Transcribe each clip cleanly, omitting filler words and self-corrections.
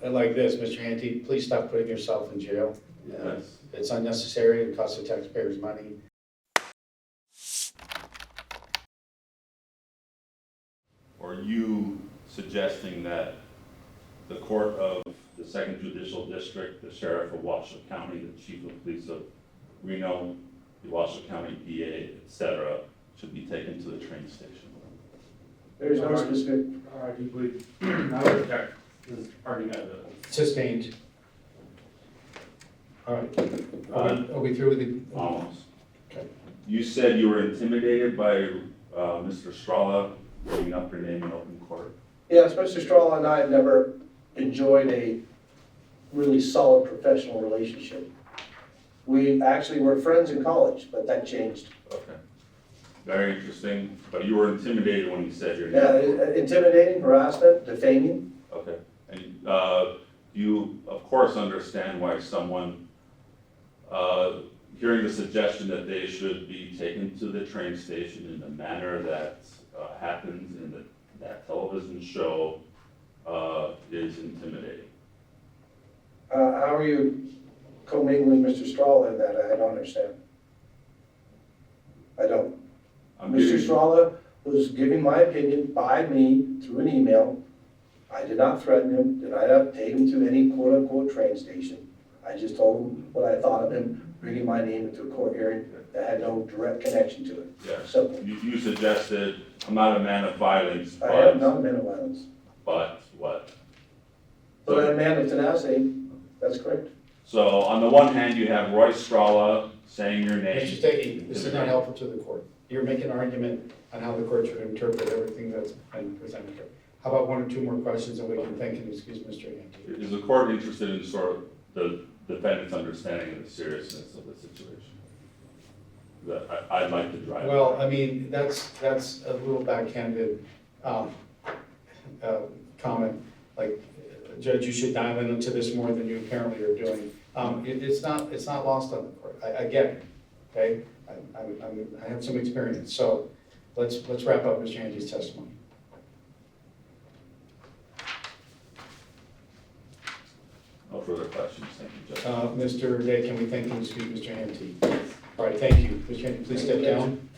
like this, Mr. Handte, please stop putting yourself in jail. Yes. It's unnecessary, it costs the taxpayers money. Are you suggesting that the court of the 2nd Judicial District, the Sheriff of Washoe County, the Chief of Police of Reno, the Washoe County DA, etc., should be taken to the train station? There's no specific. I do believe, I would object to this argument of Sustained. All right, are we through with the? Almost. Okay. You said you were intimidated by Mr. Strala bringing up your name in open court. Yes, Mr. Strala and I have never enjoyed a really solid professional relationship. We actually were friends in college, but that changed. Okay. Very interesting, but you were intimidated when you said your Yeah, name. intimidating, harassment, defaming. Okay. And you, of course, understand why someone hearing the suggestion that they should be taken to the train station in the manner that happens in that television show is intimidating. How are you commingling Mr. Strala in that? I don't understand. I don't. Mr. Strala was giving my opinion by me through an email. I did not threaten him, did not take him to any quote-unquote train station. I just told him what I thought of him bringing my name into a court hearing that had no direct connection to it. Yeah. Simple. You suggested, I'm not a man of violence, I am not a man of violence, but what? but I'm a man of tenacity. That's correct. So on the one hand, you have Roy Strala saying your name. Mr. Stege, this is not helpful to the court. You're making an argument on how the court should interpret everything that's been presented here. How about one or two more questions and we can thank and excuse Mr. Handte. Is the court interested in sort of the defendant's understanding of the seriousness of the situation? That I'd like to drive. Well, I mean, that's a little backhanded comment. Like, Judge, you should dive into this more than you apparently are doing. It's not lost on the court. I get it, okay? I have some experience, so let's wrap up Mr. Handte's testimony. No further questions, thank you, Judge. Mr. Day, can we thank and excuse Mr. Handte? All right, thank you. Mr. Handte, please step down.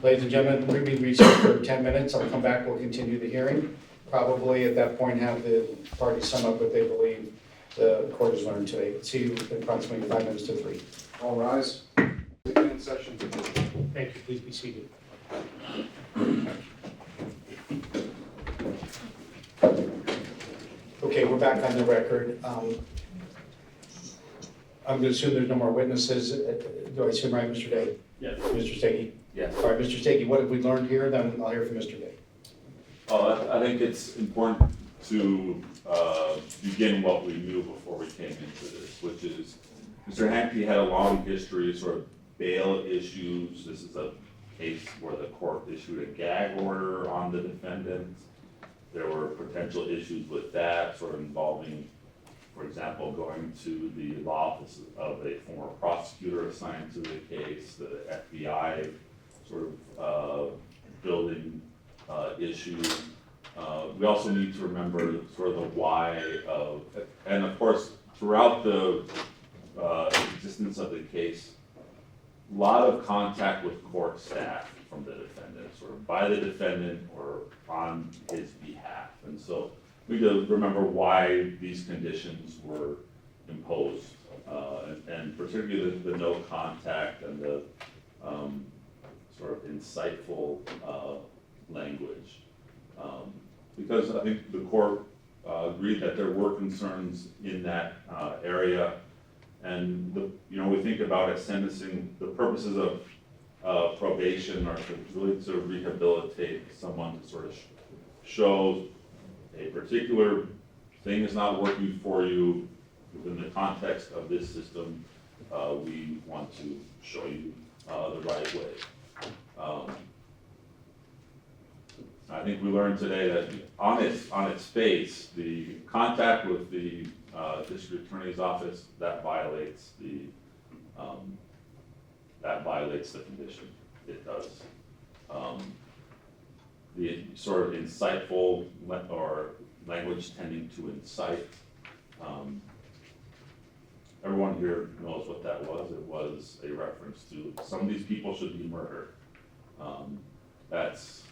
Ladies and gentlemen, we'll be recessed for 10 minutes. I'll come back, we'll continue the hearing. Probably at that point have the parties sum up what they believe the court has learned today. See you in approximately 5 minutes to 3. all rise. In session. Thank you, please be seated. Okay, we're back on the record. I'm going to assume there's no more witnesses. Do I assume right, Mr. Day? Yes. Mr. Stege? Yes. All right, Mr. Stege, what have we learned here? Then I'll hear from Mr. Day. I think it's important to begin what we knew before we came into this, which is Mr. Handte had a long history of sort of bail issues. This is a case where the court issued a gag order on the defendant. There were potential issues with that, sort of involving, for example, going to the law office of a former prosecutor assigned to the case, the FBI sort of building issues. We also need to remember sort of the why of, and of course, throughout the existence of the case, a lot of contact with court staff from the defendant, sort of by the defendant or on his behalf. And so we need to remember why these conditions were imposed, and particularly the no contact and the sort of insightful language. Because I think the court agreed that there were concerns in that area, and we think about it sentencing. The purposes of probation are to really to rehabilitate someone to sort of show a particular thing is not working for you within the context of this system. We want to show you the right way. I think we learned today that on its face, the contact with the district attorney's office that violates the condition. It does. The sort of insightful or language tending to incite Everyone here knows what that was. It was a reference to some of these people should be murdered. That's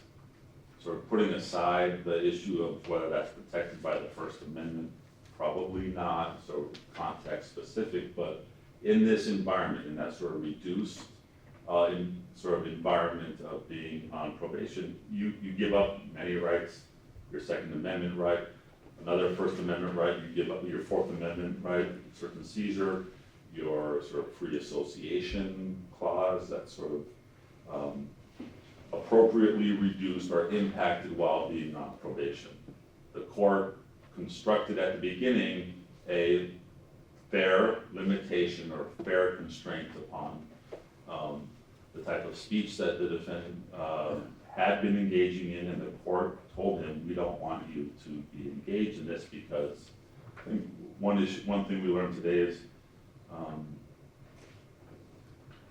sort of putting aside the issue of whether that's protected by the First Amendment, probably not, so context specific, but in this environment, in that sort of reduced in sort of environment of being on probation, you give up many rights, your Second Amendment right, another First Amendment right, you give up your Fourth Amendment right, certain seizure, your sort of free association clause, that's sort of appropriately reduced or impacted while being on probation. The court constructed at the beginning a fair limitation or fair constraint upon the type of speech that the defendant had been engaging in, and the court told him, we don't want you to be engaged in this because I think one thing we learned today is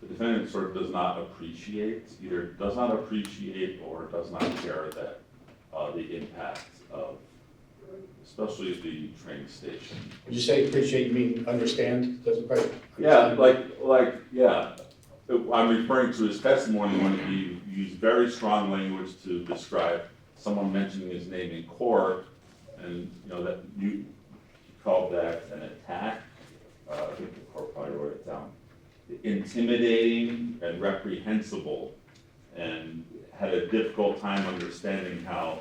the defendant sort of does not appreciate, either does not appreciate or does not care that the impact of, especially the train station. Would you say appreciate, you mean understand? Doesn't quite Yeah, understand? yeah. I'm referring to his testimony when he used very strong language to describe someone mentioning his name in court, and that you called that an attack. I think the court probably wrote it down. Intimidating and reprehensible, and had a difficult time understanding how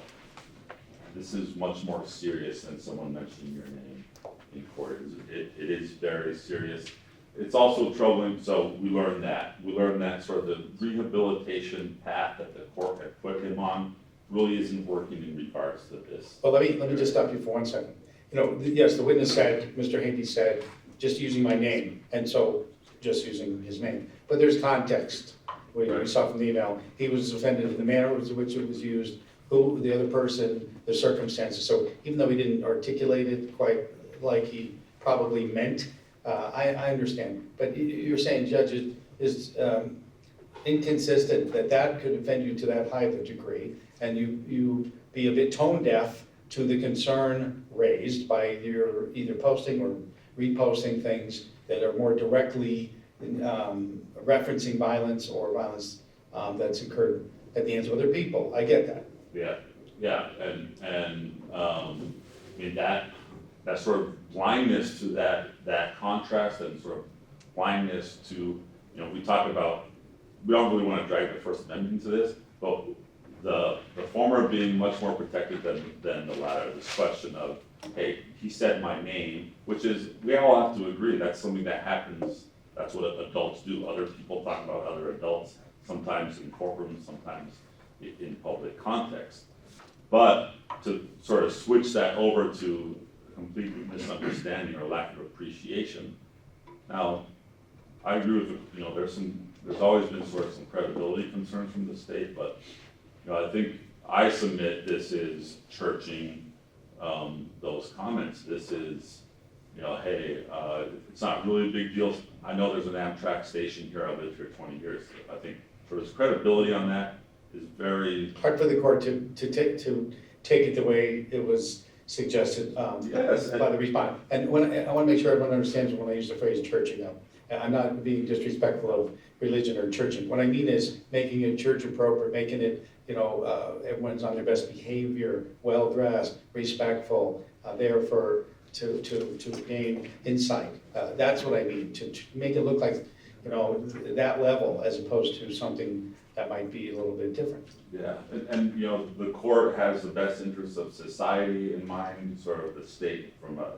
this is much more serious than someone mentioning your name in court. It is very serious. It's also troubling, so we learned that. We learned that sort of the rehabilitation path that the court had put him on really isn't working in regards to this. Well, let me just stop you for 1 second. Yes, the witness said, Mr. Handte said, just using my name, and so just using his name. But there's context. We saw from the email, he was offended in the manner in which it was used, who, the other person, the circumstances. So even though he didn't articulate it quite like he probably meant, I understand. But you're saying, Judge, it is inconsistent that could offend you to that high of a degree, and you be a bit tone deaf to the concern raised by your either posting or reposting things that are more directly referencing violence or violence that's occurred at the hands of other people. I get that. Yeah, and I mean that sort of blindness to that contrast and sort of blindness to, we talk about, we don't really want to drag the First Amendment into this, but the former being much more protected than the latter. This question of, hey, he said my name, which is, we all have to agree, that's something that happens, that's what adults do. Other people talk about other adults, sometimes in courtrooms, sometimes in public context. But to sort of switch that over to complete misunderstanding or lack of appreciation. Now, I agree with, there's always been sort of some credibility concerns from the state, but I think I submit this is churching those comments. This is, hey, it's not really a big deal. I know there's an Amtrak station here. I lived here 20 years. I think sort of credibility on that is very hard for the court to take it the way it was suggested yes, by the respondent. And I want to make sure everyone understands when I use the phrase churching up. I'm not being disrespectful of religion or churching. What I mean is making it church appropriate, making it, everyone's on their best behavior, well dressed, respectful, there to gain insight. That's what I mean, to make it look like, that level as opposed to something that might be a little bit different. Yeah, and the court has the best interests of society in mind, sort of the state from a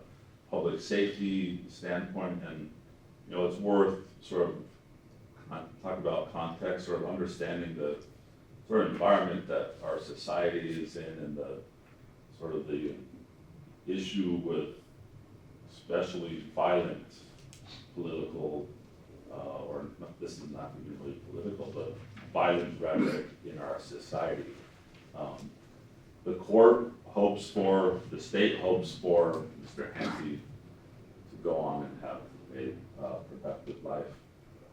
public safety standpoint, and it's worth sort of talk about context, sort of understanding the sort of environment that our society is in, and the sort of the issue with especially violent political, or this is not even really political, but violent rhetoric in our society. The court hopes for, the state hopes for Mr. Handte to go on and have a productive life.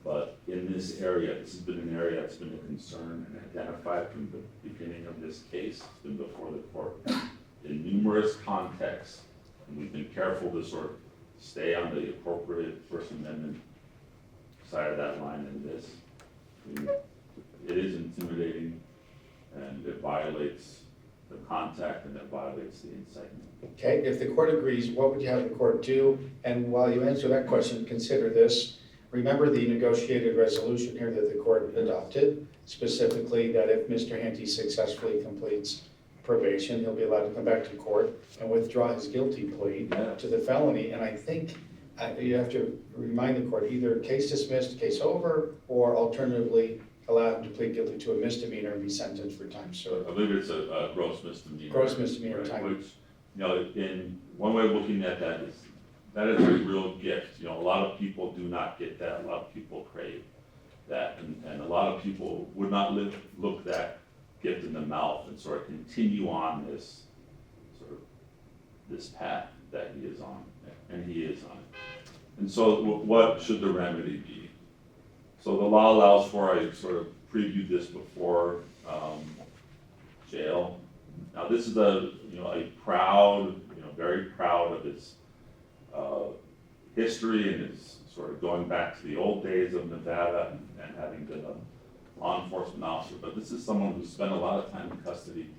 But in this area, this has been an area that's been a concern and identified from the beginning of this case. It's been before the court in numerous contexts. And we've been careful to sort of stay on the appropriate First Amendment side of that line in this. I mean, it is intimidating, and it violates the contact, and it violates the incitement. Okay, if the court agrees, what would you have the court do? And while you answer that question, consider this. Remember the negotiated resolution here that the court adopted, specifically that if Mr. Handte successfully completes probation, he'll be allowed to come back to court and withdraw his guilty plea to the felony. And I think you have to remind the court, either case dismissed, case over, or alternatively, allow him to plead guilty to a misdemeanor and be sentenced for time served. I believe it's a gross misdemeanor. Gross misdemeanor right, time. Which, you know, in one way of looking at that is a real gift. You know, a lot of people do not get that. A lot of people crave that. And a lot of people would not look that gift in the mouth and sort of continue on this sort of this path that he is on, and he is on it. And so what should the remedy be? So the law allows for, I sort of previewed this before, jail. Now this is a proud, very proud of his history and his sort of going back to the old days of Nevada and having been a law enforcement officer. But this is someone who spent a lot of time in custody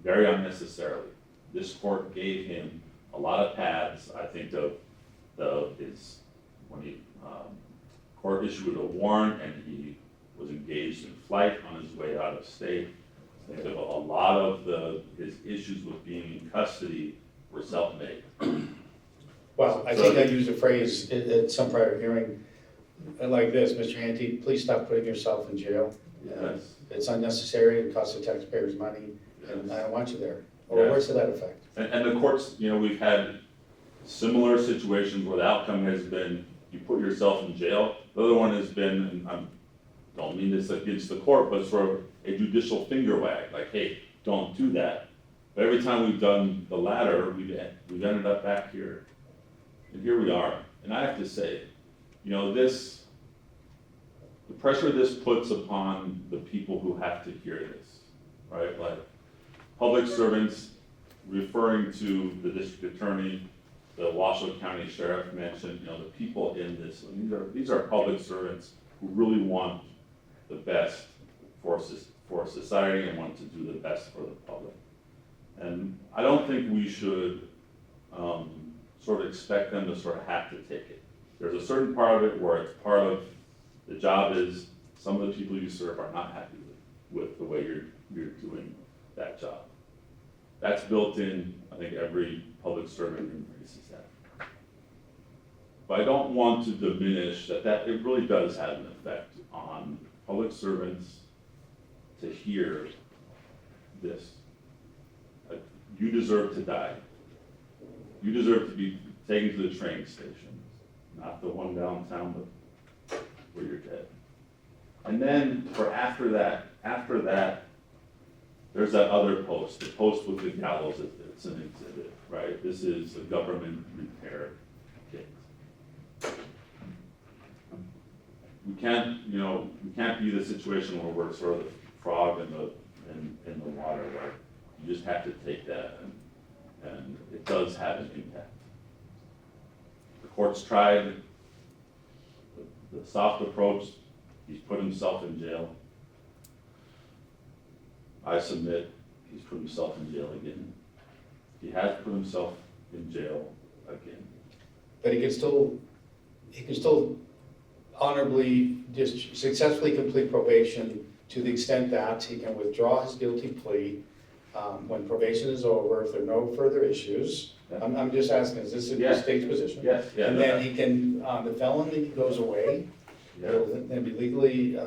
very unnecessarily. This court gave him a lot of pads. I think when he court issued a warrant and he was engaged in flight on his way out of state. I think a lot of his issues with being in custody were self-made. Well, I think I used a phrase at some prior hearing like this, Mr. Handte, please stop putting yourself in jail. Yes. It's unnecessary, it costs the taxpayers money, and I don't want you there. Or Yes. words to that effect. And the courts, we've had similar situations where the outcome has been you put yourself in jail. The other one has been, and I don't mean this against the court, but sort of a judicial finger wag, like, hey, don't do that. But every time we've done the latter, we've ended up back here. And here we are. And I have to say, the pressure this puts upon the people who have to hear this, right? Like public servants referring to the district attorney, the Washoe County Sheriff mentioned, the people in this, these are public servants who really want the best for society and want to do the best for the public. And I don't think we should sort of expect them to sort of have to take it. There's a certain part of it where it's part of the job is some of the people you serve are not happy with the way you're doing that job. That's built in, I think every public servant embraces that. But I don't want to diminish that it really does have an effect on public servants to hear this. You deserve to die. You deserve to be taken to the train station, not the one downtown, but where you're dead. And then for after that, there's that other post, the post with the gallows, it's an exhibit, right? This is a government repair kit. We can't be the situation where we're sort of the frog in the water, where you just have to take that and it does have an impact. The court's tried the soft approach, he's put himself in jail. I submit he's put himself in jail again. He has put himself in jail again. But he can still honorably just successfully complete probation to the extent that he can withdraw his guilty plea when probation is over, if there are no further issues. I'm just asking, is this the state's position? Yes. Yeah, and then he can, the felony goes away. Yeah. He'll then be legally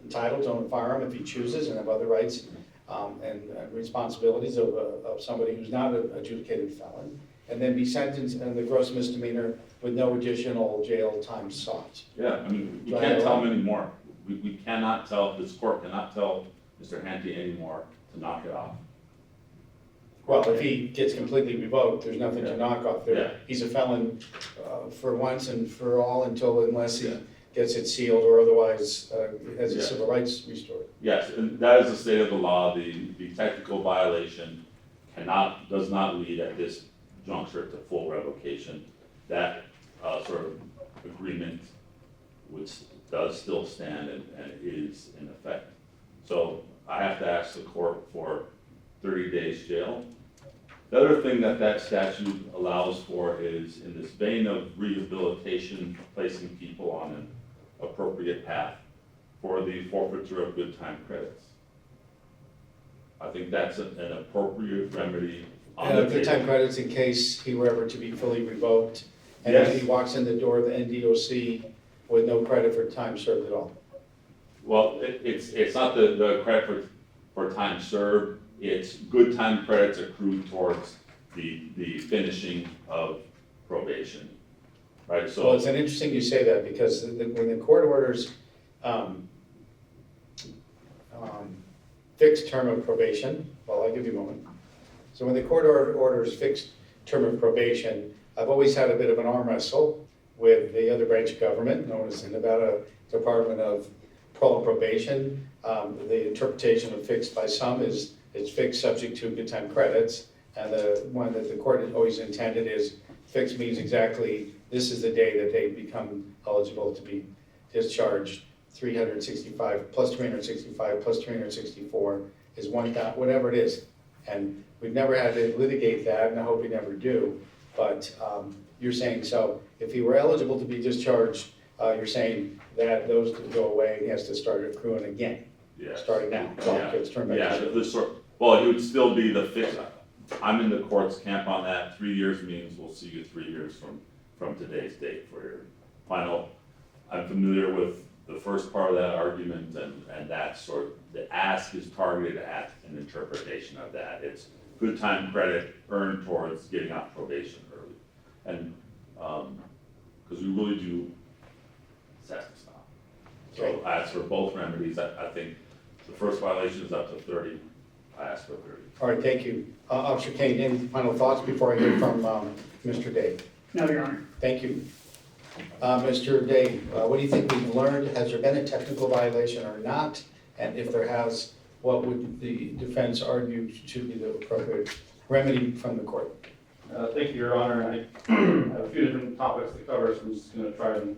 entitled to own a firearm if he chooses and have other rights and responsibilities of somebody who's not an adjudicated felon, and then be sentenced in the gross misdemeanor with no additional jail time sought. Yeah, we can't tell him anymore. We cannot tell, this court cannot tell Mr. Handte anymore to knock it off. Well, if he gets completely revoked, there's nothing to knock off there. Yeah. He's a felon for once and for all unless he gets it sealed or otherwise has his civil rights restored. Yes, and that is the state of the law. The technical violation does not lead at this juncture to full revocation, that sort of agreement which does still stand and is in effect. So I have to ask the court for 30 days jail. The other thing that statute allows for is, in this vein of rehabilitation, placing people on an appropriate path, for the forfeiture of good time credits. I think that's an appropriate remedy on the Good table. time credits in case he were ever to be fully revoked, and Yes. then he walks in the door of the NDOC with no credit for time served at all. Well, it's not the credit for time served, it's good time credits accrued towards the finishing of probation, right? Well, So, it's an interesting you say that, because when the court orders fixed term of probation, well, I'll give you a moment. So when the court orders fixed term of probation, I've always had a bit of an arm wrestle with the other branch of government, known as the Nevada Department of Parole and Probation. The interpretation of fixed by some is it's fixed subject to good time credits, and the one that the court has always intended is fixed means exactly this is the day that they become eligible to be discharged. 365 plus 365 plus 364 is 1,000, whatever it is. And we've never had to litigate that, and I hope we never do. But you're saying, so if he were eligible to be discharged, you're saying that those could go away and he has to start accruing again, yeah. starting now. So Yeah, it's turned back yeah, to- well, it would still be the fixed, I'm in the court's camp on that. 3 years means we'll see you 3 years from today's date for your final. I'm familiar with the first part of that argument, and that sort of, the ask is targeted at an interpretation of that. It's good time credit earned towards getting off probation early. And, because we really do set to stop. So Okay. I ask for both remedies. I think the first violation is up to 30. I ask for 30. All right, thank you. Officer Kane, any final thoughts before I hear from Mr. Day? No, Your Honor. Thank you. Mr. Day, what do you think we've learned? Has there been a technical violation or not? And if there has, what would the defense argue should be the appropriate remedy from the court? Thank you, Your Honor. I have a few different topics to cover, so I'm just going to try and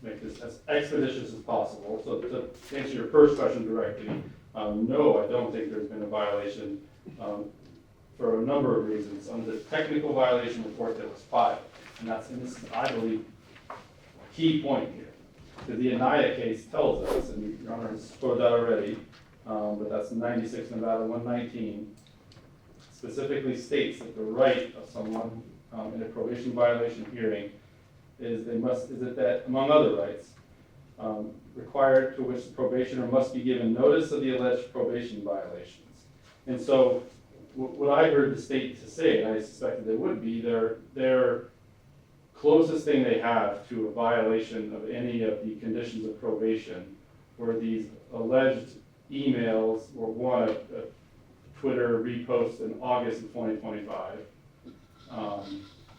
make this as expeditious as possible. So to answer your first question directly, no, I don't think there's been a violation for a number of reasons. On the technical violation report that was filed, and this is, I believe, a key point here. Because the Anaya case tells us, and Your Honor has quoted that already, but that's 96 Nevada 119, specifically states that the right of someone in a probation violation hearing is that among other rights, required to which the probationer must be given notice of the alleged probation violations. And so what I heard the state to say, and I suspected they would be, their closest thing they have to a violation of any of the conditions of probation were these alleged emails, or one, a Twitter repost in August of 2025,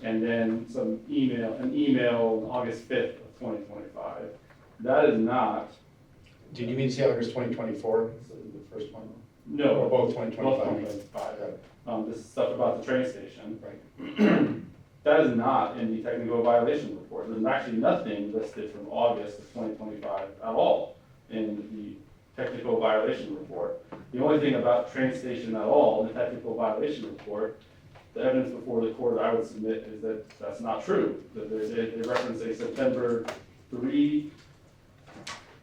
and then an email on August 5th of 2025. That is not. Did you mean to say August 2024, the first one? No. Or both 2025? Both 2025. This is stuff about the train station. Right. That is not in the technical violation report. There's actually nothing listed from August of 2025 at all in the technical violation report. The only thing about train station at all in the technical violation report, the evidence before the court I would submit is that that's not true. That they reference a September 3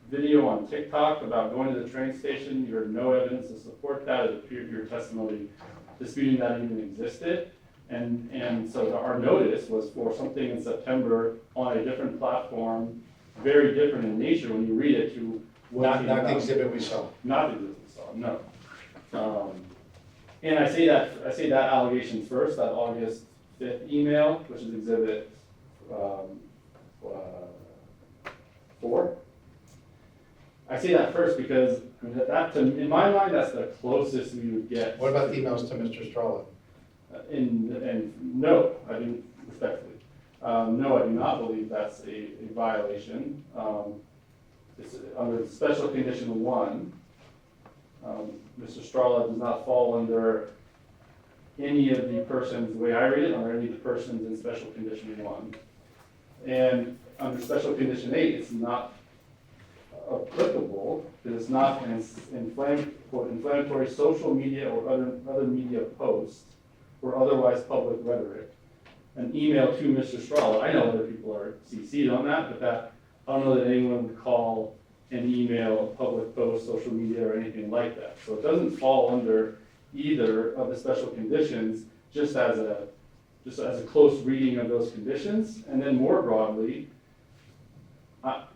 video on TikTok about going to the train station. You heard no evidence to support that. It appeared your testimony disputing that even existed. And so our notice was for something in September on a different platform, very different in nature when you read it to what Not the exhibit we saw. not the exhibit we saw, no. And I say that allegation first, that August 5th email, which is exhibit 4. I say that first because I mean, in my mind, that's the closest we would get. What about the emails to Mr. Strala? And no, I do, respectfully. No, I do not believe that's a violation. It's under special condition 1. Mr. Strala does not fall under any of the persons, the way I read it, or any of the persons in special condition 1. And under special condition 8, it's not applicable, because it's not an inflammatory social media or other media posts or otherwise public rhetoric. An email to Mr. Strala, I know other people are CC'd on that, but that, I don't know that anyone would call an email a public post, social media, or anything like that. So it doesn't fall under either of the special conditions, just as a close reading of those conditions. And then more broadly, I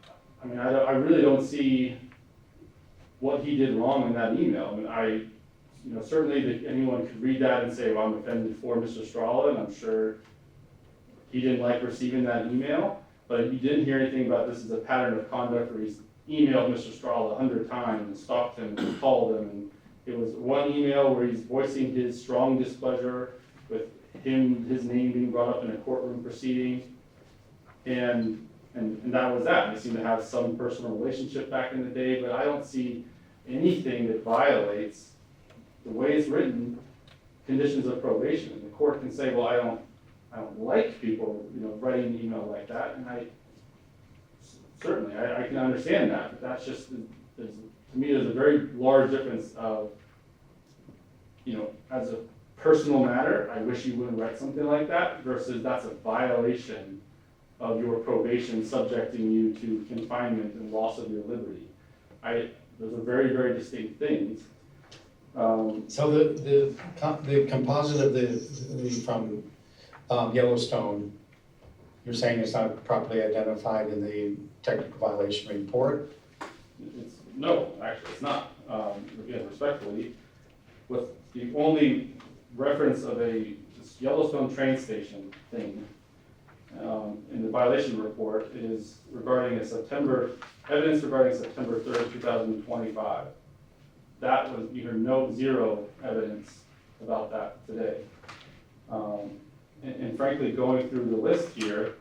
really don't see what he did wrong in that email. Certainly that anyone could read that and say, well, I'm offended for Mr. Strala, and I'm sure he didn't like receiving that email, but you didn't hear anything about this as a pattern of conduct where he's emailed Mr. Strala 100 times and stalked him and called him. And it was one email where he's voicing his strong displeasure with his name being brought up in a courtroom proceeding. And that was that. They seem to have some personal relationship back in the day, but I don't see anything that violates the way it's written, conditions of probation. And the court can say, well, I don't like people, writing an email like that, and I can understand that, but that's just, to me, there's a very large difference of, as a personal matter, I wish you wouldn't write something like that, versus that's a violation of your probation, subjecting you to confinement and loss of your liberty. Those are very, very distinct things. So the composite of the from Yellowstone, you're saying it's not properly identified in the technical violation report? No, actually, it's not. Again, respectfully, with the only reference of this Yellowstone train station thing in the violation report is regarding evidence regarding September 3rd, 2025. That was zero evidence about that today. And frankly, going through the list here,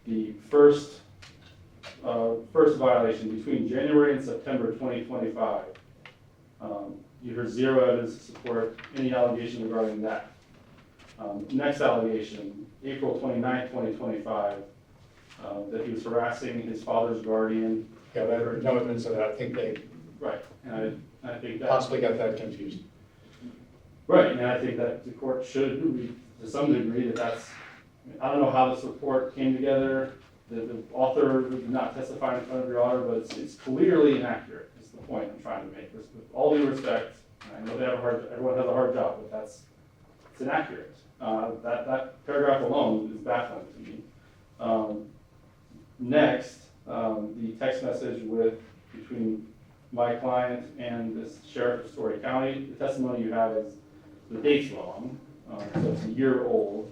the first violation between January and September 2025, you heard zero evidence to support any allegation regarding that. Next allegation, April 29th, 2025, that he was harassing his father's guardian. Yeah, but I heard no evidence of that. I think they Right, and I think that possibly got that confused. Right, and I think that the court should, to some degree, I don't know how this report came together. The author did not testify in front of your honor, but it's clearly inaccurate, is the point I'm trying to make. With all due respect, I know everyone has a hard job, but it's inaccurate. That paragraph alone is baffling to me. Next, the text message between my client and this sheriff of Story County, the testimony you have is, the date's wrong, so it's a year old.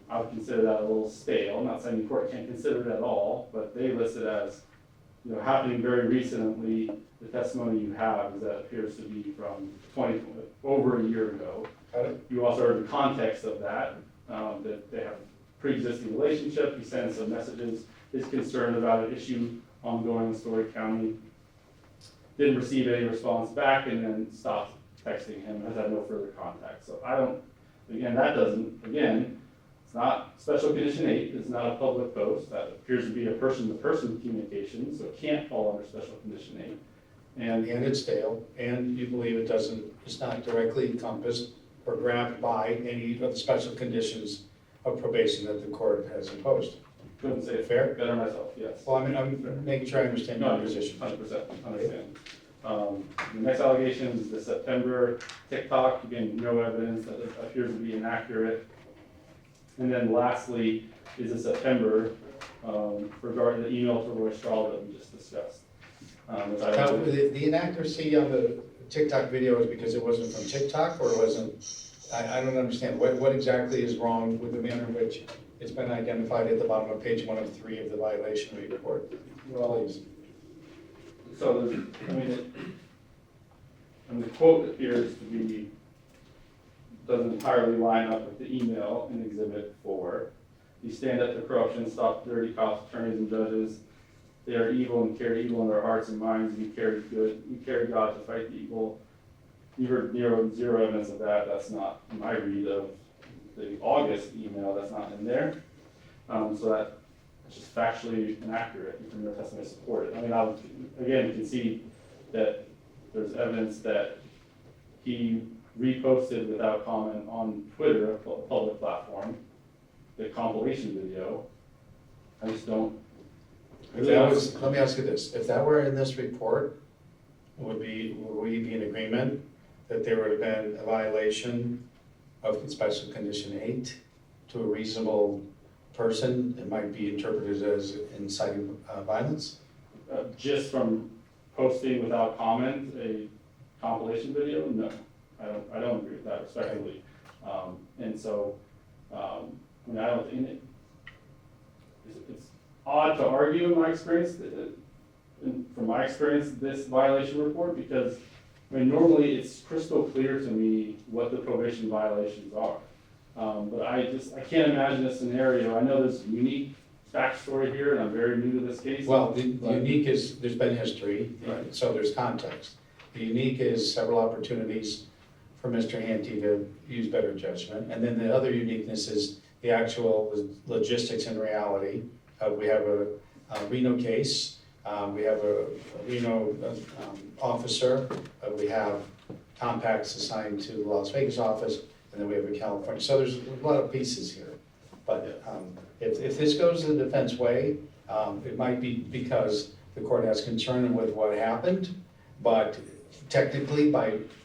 I would consider that a little stale. I'm not saying the court can't consider it at all, but they list it as, happening very recently. The testimony you have is that appears to be from over a year ago. You also heard the context of that, that they have a pre-existing relationship. He sent some messages, his concern about an issue ongoing in Story County. Didn't receive any response back, and then stopped texting him, has had no further contact. So it's not special condition 8, it's not a public post. That appears to be a person-to-person communication, so it can't fall under special condition 8. And it's stale, and you believe it's not directly encompassed or grabbed by any of the special conditions of probation that the court has imposed. Couldn't say it Fair? better myself, yes. Well, I'm making sure I understand your position. 100% understand. The next allegation is the September TikTok. Again, no evidence that it appears to be inaccurate. And then lastly is the September regarding the email to Roy Strahl that we just discussed. Now, the inaccuracy on the TikTok video is because it wasn't from TikTok, or it wasn't, I don't understand. What exactly is wrong with the manner in which it's been identified at the bottom of page 1 of 3 of the violation report? Please. So, the quote appears to be, doesn't entirely line up with the email in Exhibit 4. You stand up to corruption, stop dirty cops, attorneys, and judges. They are evil and carry evil in their hearts and minds. You carry good. You carry God to fight the evil. You heard zero evidence of that. That's not my read of the August email, that's not in there. So that it's just factually inaccurate, and no testimony to support it. I mean, again, you can see that there's evidence that he reposted without comment on Twitter, a public platform, the compilation video. I just don't. Let me ask you this, if that were in this report, would we be in agreement that there would have been a violation of special condition 8 to a reasonable person? It might be interpreted as inciting violence? Just from posting without comment a compilation video, no, I don't agree with that respectfully. And so, I mean, I don't think it's odd to argue in my experience, from my experience, this violation report, because I mean, normally it's crystal clear to me what the probation violations are. But I can't imagine a scenario. I know there's a unique backstory here, and I'm very new to this case. Well, the unique is, there's been history, Right. so there's context. The unique is several opportunities for Mr. Handte to use better judgment. And then the other uniqueness is the actual logistics and reality. We have a Reno case, we have a Reno officer, we have compacts assigned to the Las Vegas office, and then we have a California. So there's a lot of pieces here. But if this goes the defense way, it might be because the court has concern with what happened, but technically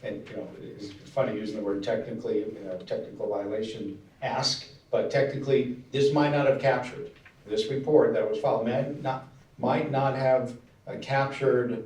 and you know, it's funny using the word technically, technical violation ask, but technically this might not have captured. This report that was filed might not have captured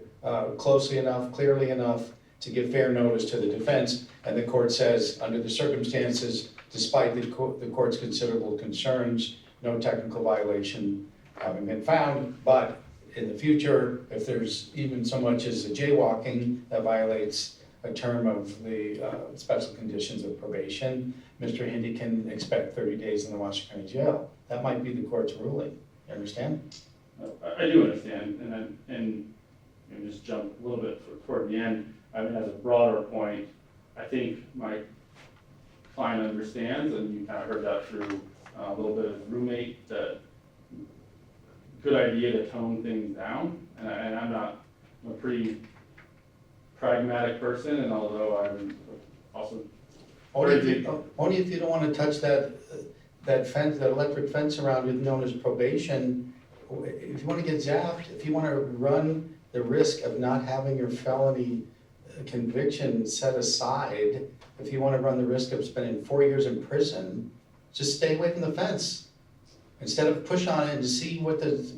closely enough, clearly enough to give fair notice to the defense, and the court says, under the circumstances, despite the court's considerable concerns, no technical violation having been found, but in the future, if there's even so much as a jaywalking that violates a term of the special conditions of probation, Mr. Handte can expect 30 days in the Washington County Jail. That might be the court's ruling. You understand? I do understand, and just jump a little bit toward the end. I mean, as a broader point, I think my client understands, and you kind of heard that through a little bit of roommate, that good idea to tone things down. And I'm a pretty pragmatic person, and although I'm also Only if you don't want to touch that fence, that electric fence around it known as probation. If you want to get zapped, if you want to run the risk of not having your felony conviction set aside, if you want to run the risk of spending 4 years in prison, just stay away from the fence. Instead of push on it and see what the...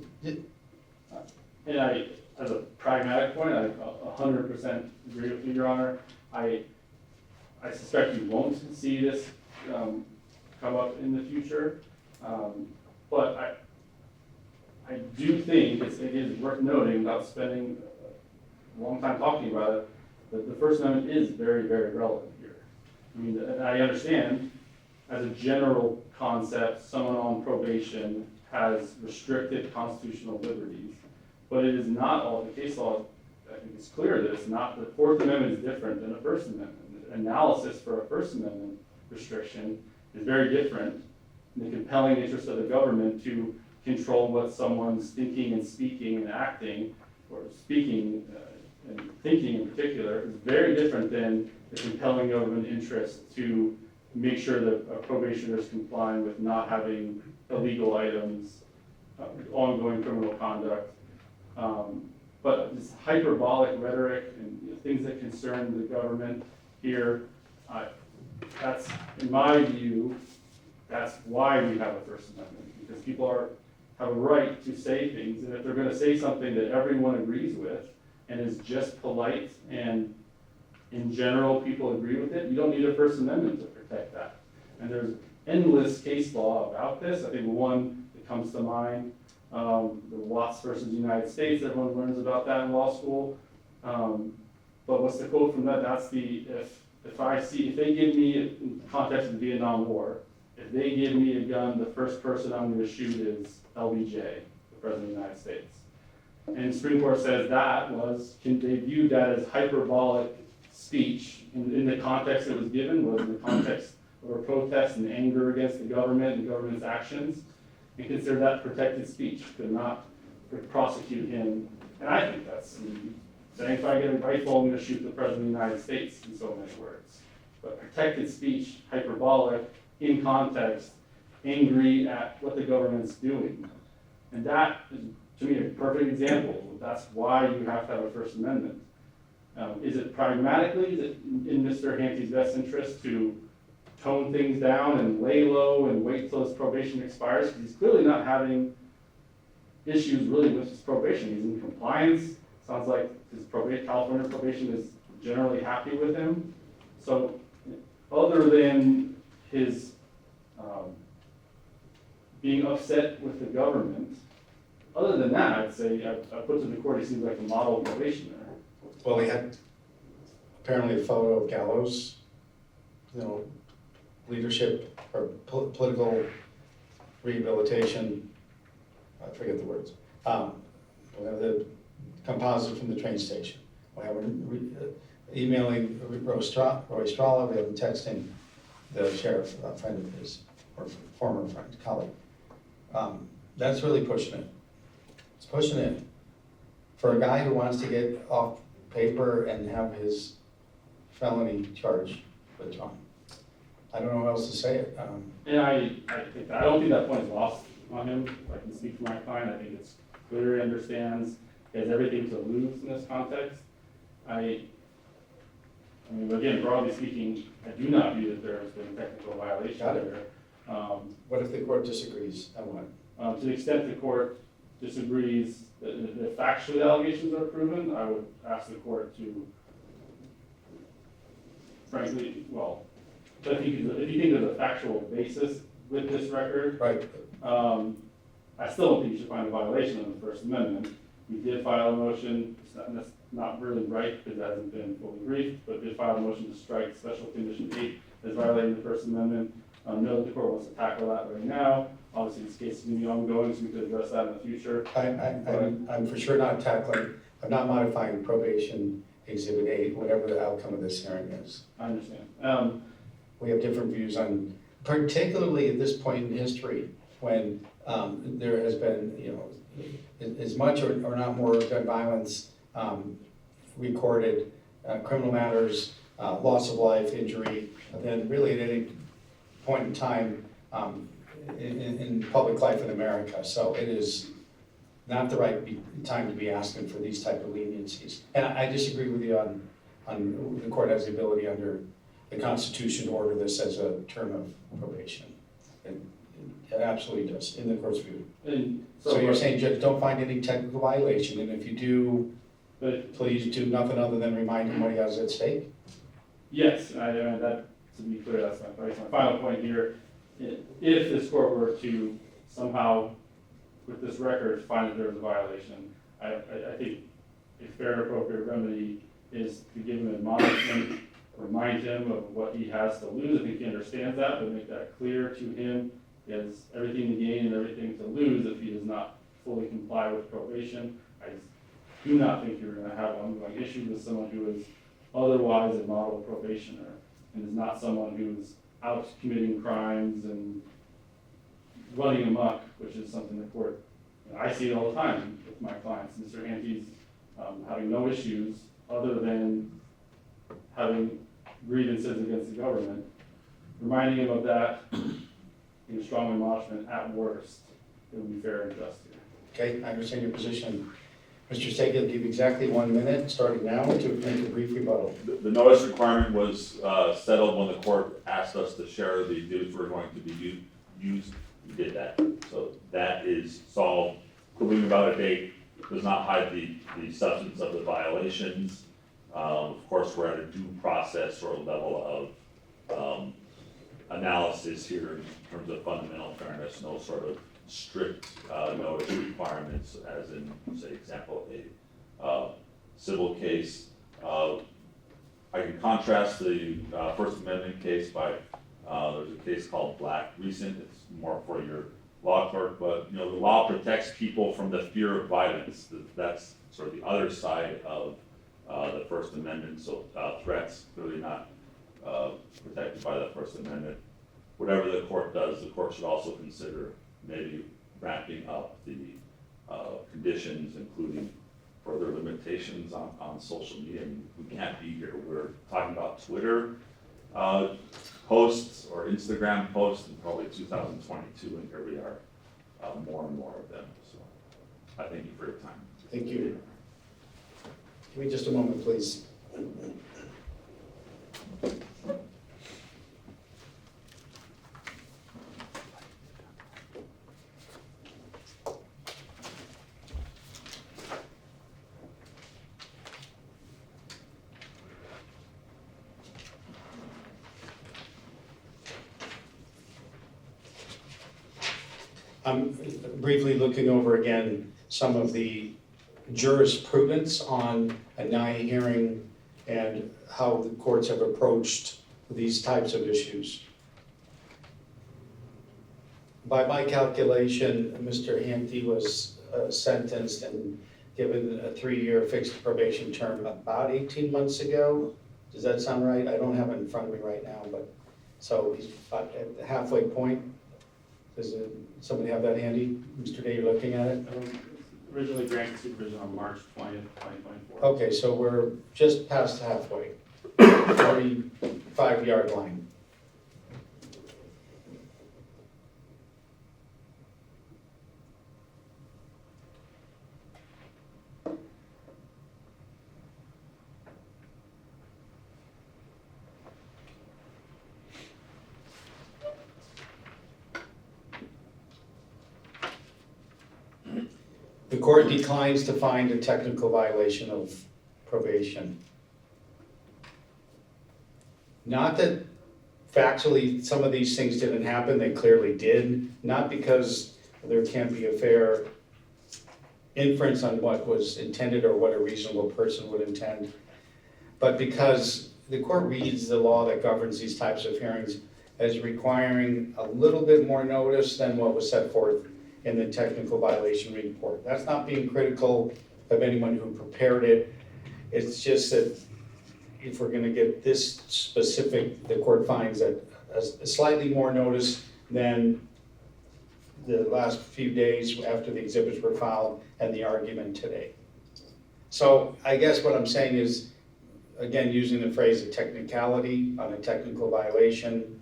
And as a pragmatic point, I 100% agree with you, Your Honor. I suspect you won't see this come up in the future, but I do think it is worth noting, without spending a long time talking about it, that the First Amendment is very, very relevant here. I mean, and I understand, as a general concept, someone on probation has restricted constitutional liberties, but it is not all the case law. I think it's clear that it's not. The Fourth Amendment is different than the First Amendment. The analysis for a First Amendment restriction is very different in the compelling interest of the government to control what someone's thinking and speaking and acting, or speaking and thinking in particular, is very different than the compelling government interest to make sure that a probationer is complying with not having illegal items, ongoing criminal conduct. But this hyperbolic rhetoric and things that concern the government here, that's, in my view, that's why we have a First Amendment, because people have a right to say things, and if they're going to say something that everyone agrees with and is just polite and in general people agree with it, you don't need a First Amendment to protect that. And there's endless case law about this. I think one that comes to mind, the Watts versus United States, everyone learns about that in law school. But what's the quote from that? That's the, if they give me, in the context of the Vietnam War, if they give me a gun, the first person I'm going to shoot is LBJ, the President of the United States. And the Supreme Court says they viewed that as hyperbolic speech in the context it was given, was in the context or protest and anger against the government and government's actions, and consider that protected speech, could not prosecute him. And I think that's, saying if I get a rifle, I'm gonna shoot the President of the United States, in so many words. But protected speech, hyperbolic, in context, angry at what the government's doing. And that is, to me, a perfect example. That's why you have to have a First Amendment. Is it pragmatically, is it in Mr. Hante's best interest to tone things down and lay low and wait till his probation expires? Because he's clearly not having issues really with his probation. He's in compliance. Sounds like his California probation is generally happy with him. So other than his being upset with the government, other than that, I'd say, I put to the court, he seems like a model probationer. Well, he had apparently a photo of Gallows, leadership or political rehabilitation, I forget the words. We have the composite from the train station. We have emailing Roy Strala, we have him texting the sheriff, a friend of his, or former friend, colleague. That's really pushing it. It's pushing it. For a guy who wants to get off paper and have his felony charge withdrawn. I don't know how else to say it. And I don't think that point is lost on him. I can speak for my client. I think it's clear he understands. He has everything to lose in this context. I mean, again, broadly speaking, I do not view that there has been a technical violation there. What if the court disagrees? And what? To the extent the court disagrees that factually the allegations are proven, I would ask the court to, frankly, well, if you think there's a factual basis with this record, Right. I still don't think you should find a violation of the First Amendment. We did file a motion, that's not really right because it hasn't been fully briefed, but did file a motion to strike Special Condition 8 as violating the First Amendment. Know that the court wants to tackle that right now. Obviously, this case is going to be ongoing, so we could address that in the future. I'm for sure not tackling, I'm not modifying probation exhibit 8, whatever the outcome of this hearing is. I understand. We have different views on, particularly at this point in history, when there has been, as much or not more gun violence recorded, criminal matters, loss of life, injury, than really at any point in time in public life in America. So it is not the right time to be asking for these type of leniencies. And I disagree with you on the court has the ability under the Constitution to order this as a term of probation. It absolutely does, in the court's view. And So you're saying, Judge, don't find any technical violation, and if you do, but please do nothing other than remind him what he has at stake? yes, that, to be clear, that's my final point here. If this court were to somehow, with this record, find that there was a violation, I think a fair and appropriate remedy is to give him an admonishment, remind him of what he has to lose. I think he understands that, but make that clear to him. He has everything to gain and everything to lose if he does not fully comply with probation. I do not think you're going to have ongoing issues with someone who is otherwise a model probationer and is not someone who's out committing crimes and running amok, which is something the court, I see it all the time with my clients. Mr. Hante's having no issues other than having grievances against the government. Reminding him of that in a strong admonishment at worst, it would be fair and just here. Okay, I understand your position. Mr. Stege, I'll give you exactly 1 minute, starting now, to make a brief rebuttal. The notice requirement was settled when the court asked us to share the duties were going to be used. We did that. So that is solved. Quibbling about a date does not hide the substance of the violations. Of course, we're at a due process or level of analysis here in terms of fundamental fairness, no sort of strict notice requirements, as in, say, example, a civil case. I can contrast the First Amendment case by, there's a case called Black recent, it's more for your law clerk, but the law protects people from the fear of violence. That's sort of the other side of the First Amendment, so threats clearly not protected by the First Amendment. whatever the court does, the court should also consider maybe wrapping up the conditions, including further limitations on social media. I mean, we can't be here. We're talking about Twitter posts or Instagram posts in probably 2022, and here we are, more and more of them. So I thank you for your time. Thank you. Give me just a moment, please. I'm briefly looking over again some of the jurisprudence on a NIA hearing and how the courts have approached these types of issues. By my calculation, Mr. Handte was sentenced and given a 3-year fixed probation term about 18 months ago. Does that sound right? I don't have it in front of me right now, but so he's about at the halfway point. Does somebody have that handy? Mr. Day, you're looking at it? Originally granted supervision on March 20th, 2024. Okay, so we're just past halfway, 45-yard line. The court declines to find a technical violation of probation. Not that factually some of these things didn't happen, they clearly did, not because there can't be a fair inference on what was intended or what a reasonable person would intend, but because the court reads the law that governs these types of hearings as requiring a little bit more notice than what was set forth in the technical violation report. That's not being critical of anyone who prepared it. It's just that if we're gonna get this specific, the court finds that a slightly more notice than the last few days after the exhibits were filed and the argument today. So I guess what I'm saying is, again, using the phrase a technicality on a technical violation,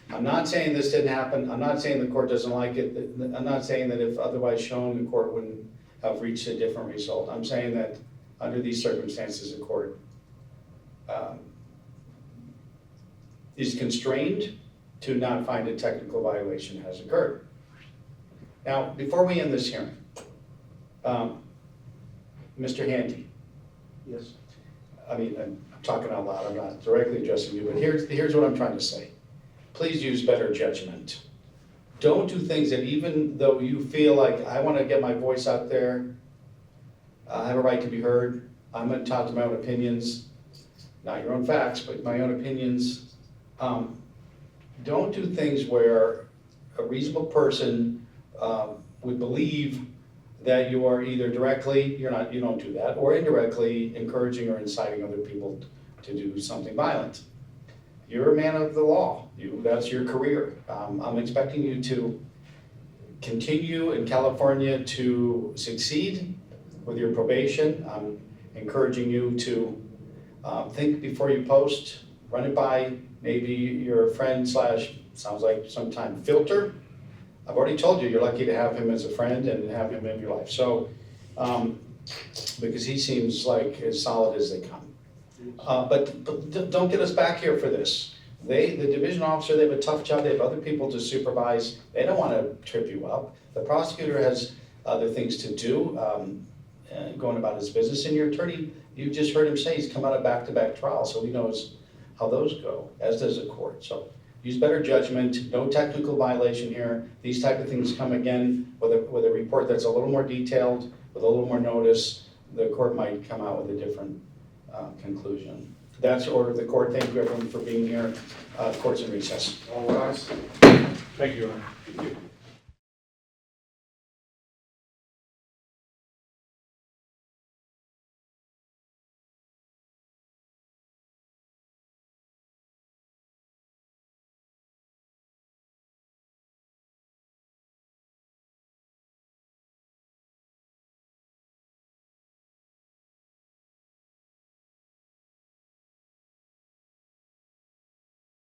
I'm not saying this didn't happen. I'm not saying the court doesn't like it. I'm not saying that if otherwise shown, the court wouldn't have reached a different result. I'm saying that under these circumstances, the court is constrained to not find a technical violation has occurred. Now, before we end this hearing, Mr. Handte. Yes. I mean, I'm talking out loud. I'm not directly addressing you, but here's what I'm trying to say. Please use better judgment. Don't do things that even though you feel like I want to get my voice out there, I have a right to be heard, I'm entitled to my own opinions, not your own facts, but my own opinions. Don't do things where a reasonable person would believe that you are either directly, you don't do that, or indirectly encouraging or inciting other people to do something violent. You're a man of the law. That's your career. I'm expecting you to continue in California to succeed with your probation. I'm encouraging you to think before you post, run it by maybe your friend / sounds like sometime filter. I've already told you, you're lucky to have him as a friend and have him in your life. So, because he seems like as solid as they come. But don't get us back here for this. The division officer, they have a tough job. They have other people to supervise. They don't want to trip you up. The prosecutor has other things to do, going about his business. And your attorney, you just heard him say he's come out of back-to-back trials, so he knows how those go, as does the court. So use better judgment. No technical violation here. These type of things come again with a report that's a little more detailed, with a little more notice. The court might come out with a different conclusion. That's the order of the court. Thank you everyone for being here. Court's in recess. All rise. Thank you, Your Honor. Thank you.